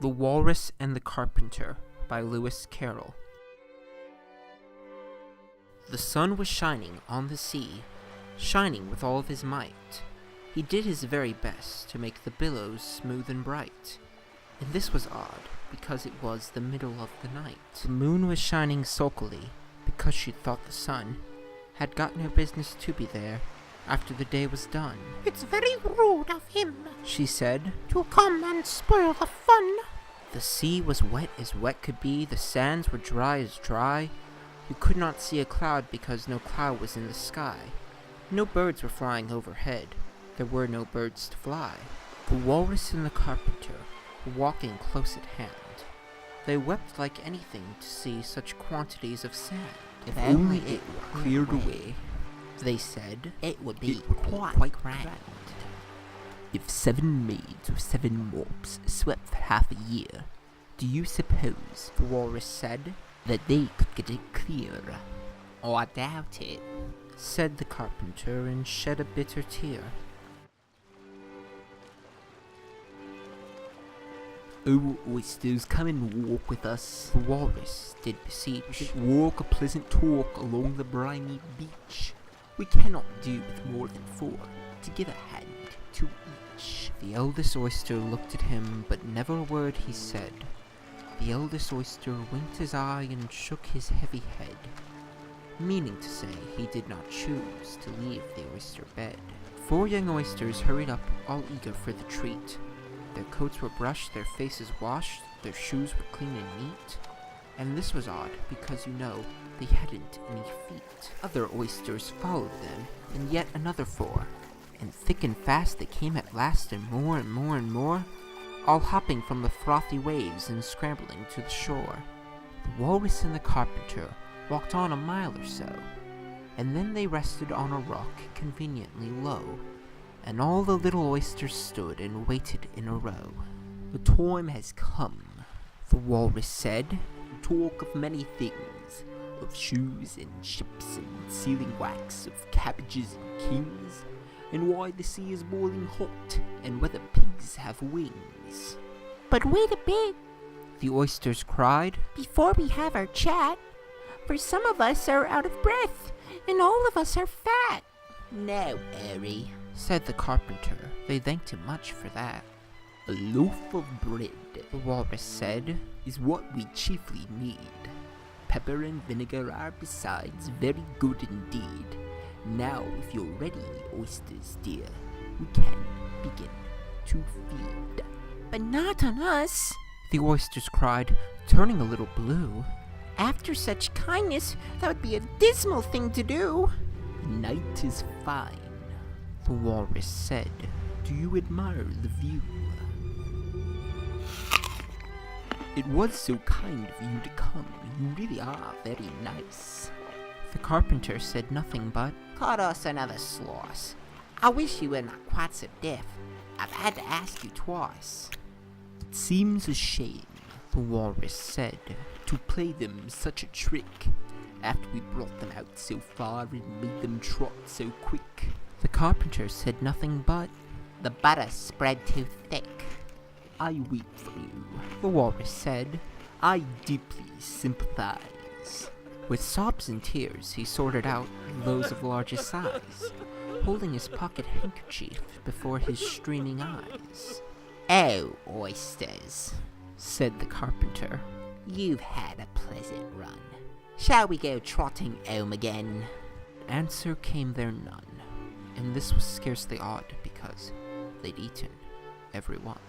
The Walrus and the Carpenter by Carrol. The sun was shining on the sea, shining with all of his might. He did his very best to make the billows smooth and bright. And this was odd, because it was the middle of the night. The moon was shining sulkily, because she thought the sun had got no business to be there after the day was done. "It's very rude of him," she said, "to come and spoil the fun." The sea was wet as wet could be, the sands were dry as dry. You could not see a cloud because no cloud was in the sky. No birds were flying overhead. There were no birds to fly. The Walrus and the Carpenter were walking close at hand. They wept like anything to see such quantities of sand. If only it were cleared away, they said, it would be quite grand. If 7 maids or 7 mops swept for half a year, do you suppose, the Walrus said, that they could get it clear? "Oh, I doubt it," said the Carpenter, and shed a bitter tear. "Oh, oysters, come and walk with us," the Walrus did beseech. "Walk a pleasant talk along the briny beach. We cannot do with more than 4 to give a hand to each." The eldest oyster looked at him, but never a word he said. The eldest oyster winked his eye and shook his heavy head, meaning to say he did not choose to leave the oyster bed. 4 young oysters hurried up, all eager for the treat. Their coats were brushed, their faces washed, their shoes were clean and neat. And this was odd, because they hadn't any feet. Other oysters followed them, and yet another 4. And thick and fast they came at last, and more and more and more, all hopping from the frothy waves and scrambling to the shore. The Walrus and the Carpenter walked on a mile or so, and then they rested on a rock conveniently low, and all the little oysters stood and waited in a row. "The time has come," the Walrus said, "to talk of many things, of shoes and ships and sealing wax, of cabbages and kings, and why the sea is boiling hot, and whether pigs have wings." "But wait a bit," the oysters cried, "before we have our chat, for some of us are out of breath, and all of us are fat." "Now, Airy," said the Carpenter. They thanked him much for that. "A loaf of bread," the Walrus said, "is what we chiefly need. Pepper and vinegar are besides very good indeed. Now, if you're ready, oysters dear, we can begin to feed." "But not on us," the oysters cried, turning a little blue. "After such kindness, that would be a dismal thing to do." "The night is fine," the Walrus said. "Do you admire the view? It was so kind of you to come. You really are very nice." The Carpenter said nothing but, "Cut us another slice. I wish you were not quite so deaf. I've had to ask you twice." "It seems a shame," the Walrus said, "to play them such a trick, after we brought them out so far and made them trot so quick." The Carpenter said nothing but, "The butter spread too thick." "I weep for you," the Walrus said. "I deeply sympathize." With sobs and tears he sorted out those of largest size, holding his pocket handkerchief before his streaming eyes. "Oh, oysters," said the Carpenter, "you've had a pleasant run. Shall we go trotting home again?" Answer came there none, and this was scarcely odd because they'd eaten every one.